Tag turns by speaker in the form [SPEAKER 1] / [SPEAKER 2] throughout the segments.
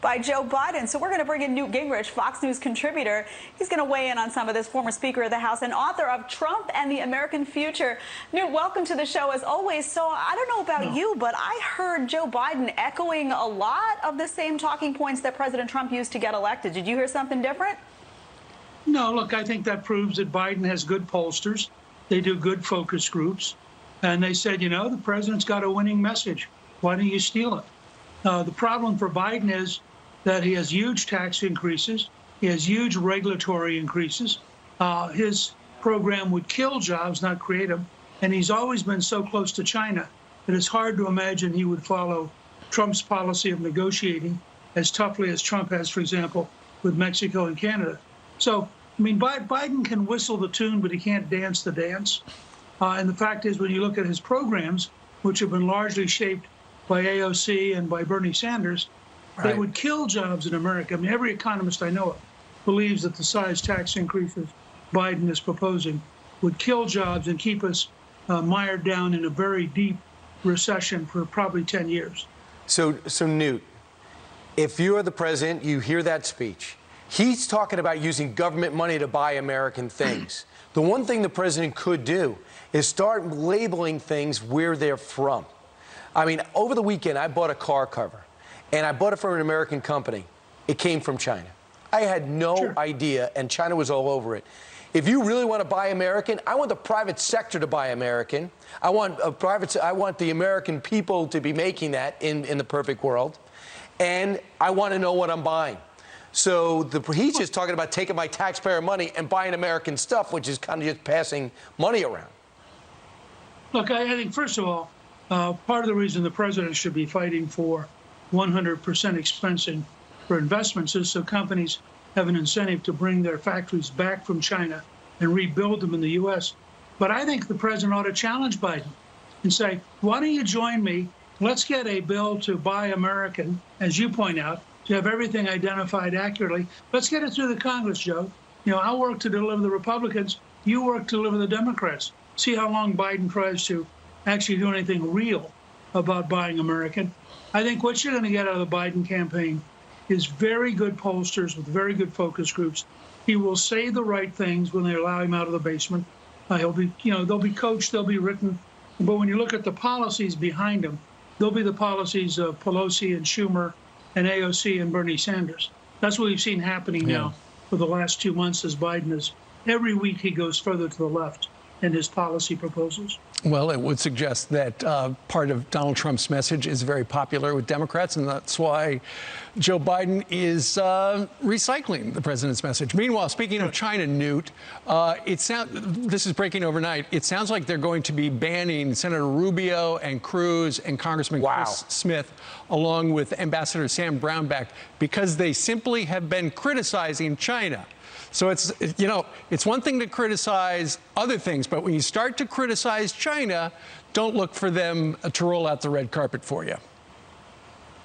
[SPEAKER 1] by Joe Biden. So we're going to bring in Newt Gingrich, Fox News contributor. He's going to weigh in on some of this, former Speaker of the House and author of Trump and the American Future. Newt, welcome to the show as always. So I don't know about you, but I heard Joe Biden echoing a lot of the same talking points that President Trump used to get elected. Did you hear something different?
[SPEAKER 2] No, look, I think that proves that Biden has good pollsters. They do good focus groups. And they said, you know, the president's got a winning message. Why don't you steal it? The problem for Biden is that he has huge tax increases. He has huge regulatory increases. His program would kill jobs, not create them. And he's always been so close to China that it's hard to imagine he would follow Trump's policy of negotiating as toughly as Trump has, for example, with Mexico and Canada. So, I mean, Biden can whistle the tune, but he can't dance the dance. And the fact is, when you look at his programs, which have been largely shaped by AOC and by Bernie Sanders, they would kill jobs in America. I mean, every economist I know of believes that the size tax increases Biden is proposing would kill jobs and keep us mired down in a very deep recession for probably 10 years.
[SPEAKER 3] So Newt, if you are the president, you hear that speech. He's talking about using government money to buy American things. The one thing the president could do is start labeling things where they're from. I mean, over the weekend, I bought a car cover, and I bought it from an American company. It came from China. I had no idea, and China was all over it. If you really want to buy American, I want the private sector to buy American. I want the American people to be making that in the perfect world, and I want to know what I'm buying. So he's just talking about taking my taxpayer money and buying American stuff, which is kind of just passing money around.
[SPEAKER 2] Look, I think, first of all, part of the reason the president should be fighting for 100% expensing for investments is so companies have an incentive to bring their factories back from China and rebuild them in the U.S. But I think the president ought to challenge Biden and say, why don't you join me? Let's get a bill to buy American, as you point out, to have everything identified accurately. Let's get it through the Congress, Joe. You know, I'll work to deliver the Republicans. You work to deliver the Democrats. See how long Biden tries to actually do anything real about buying American. I think what you're going to get out of the Biden campaign is very good pollsters with very good focus groups. He will say the right things when they allow him out of the basement. He'll be, you know, they'll be coached, they'll be written. But when you look at the policies behind him, they'll be the policies of Pelosi and Schumer and AOC and Bernie Sanders. That's what we've seen happening now for the last 2 months as Biden is. Every week he goes further to the left in his policy proposals.
[SPEAKER 4] Well, it would suggest that part of Donald Trump's message is very popular with Democrats, and that's why Joe Biden is recycling the president's message. Meanwhile, speaking of China, Newt, this is breaking overnight. It sounds like they're going to be banning Senator Rubio and Cruz and Congressman Chris Smith, along with Ambassador Sam Brownback, because they simply have been criticizing China. So it's one thing to criticize other things, but when you start to criticize China, don't look for them to roll out the red carpet for you.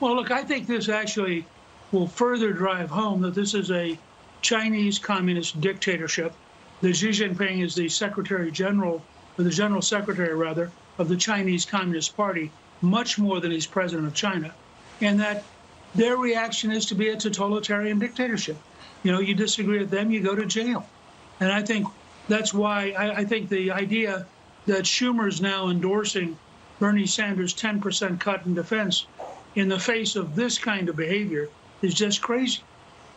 [SPEAKER 2] Well, look, I think this actually will further drive home that this is a Chinese communist dictatorship. That Xi Jinping is the Secretary General, or the General Secretary, rather, of the Chinese Communist Party, much more than he's president of China, and that their reaction is to be a totalitarian dictatorship. You know, you disagree with them, you go to jail. And I think that's why I think the idea that Schumer's now endorsing Bernie Sanders' 10% cut in defense in the face of this kind of behavior is just crazy.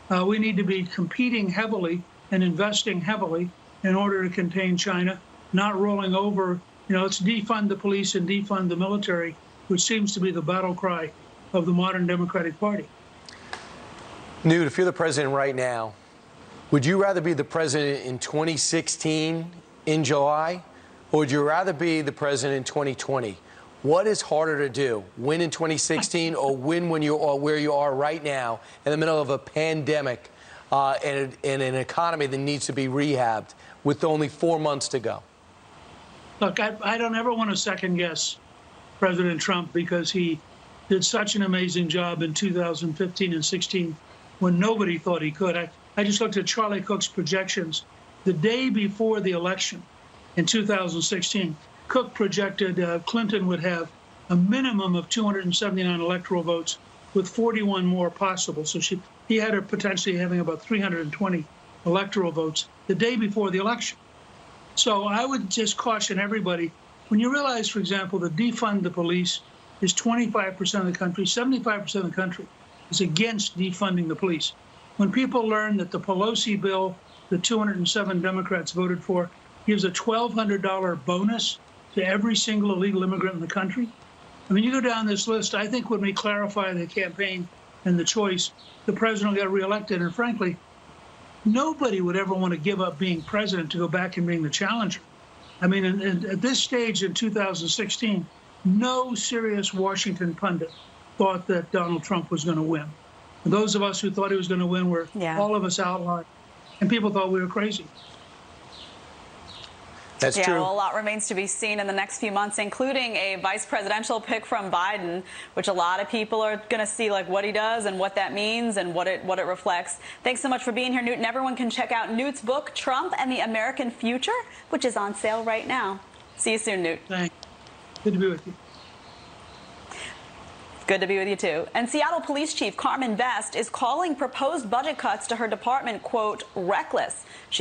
[SPEAKER 2] We need to be competing heavily and investing heavily in order to contain China, not rolling over. You know, let's defund the police and defund the military, which seems to be the battle cry of the modern Democratic Party.
[SPEAKER 3] Newt, if you're the president right now, would you rather be the president in 2016 in July, or would you rather be the president in 2020? What is harder to do, win in 2016 or win when you are where you are right now in the middle of a pandemic and an economy that needs to be rehabbed with only 4 months to go?
[SPEAKER 2] Look, I don't ever want to second guess President Trump because he did such an amazing job in 2015 and 16 when nobody thought he could. I just looked at Charlie Cook's projections the day before the election in 2016. Cook projected Clinton would have a minimum of 279 electoral votes with 41 more possible. So he had her potentially having about 320 electoral votes the day before the election. So I would just caution everybody, when you realize, for example, that defund the police is 25% of the country, 75% of the country is against defunding the police. When people learn that the Pelosi bill, the 207 Democrats voted for, gives a $1,200 bonus to every single illegal immigrant in the country. I mean, you go down this list, I think when we clarify the campaign and the choice, the president will get reelected. And frankly, nobody would ever want to give up being president to go back and being the challenger. I mean, at this stage in 2016, no serious Washington pundit thought that Donald Trump was going to win. And those of us who thought he was going to win were all of us outlined, and people thought we were crazy.
[SPEAKER 3] That's true.
[SPEAKER 1] Well, a lot remains to be seen in the next few months, including a vice presidential pick from Biden, which a lot of people are going to see like what he does and what that means and what it reflects. Thanks so much for being here, Newt. And everyone can check out Newt's book, Trump and the American Future, which is on sale right now. See you soon, Newt.
[SPEAKER 2] Thanks. Good to be with you.
[SPEAKER 1] Good to be with you, too. And Seattle Police Chief Carmen Vest is calling proposed budget cuts to her department, quote, reckless. She's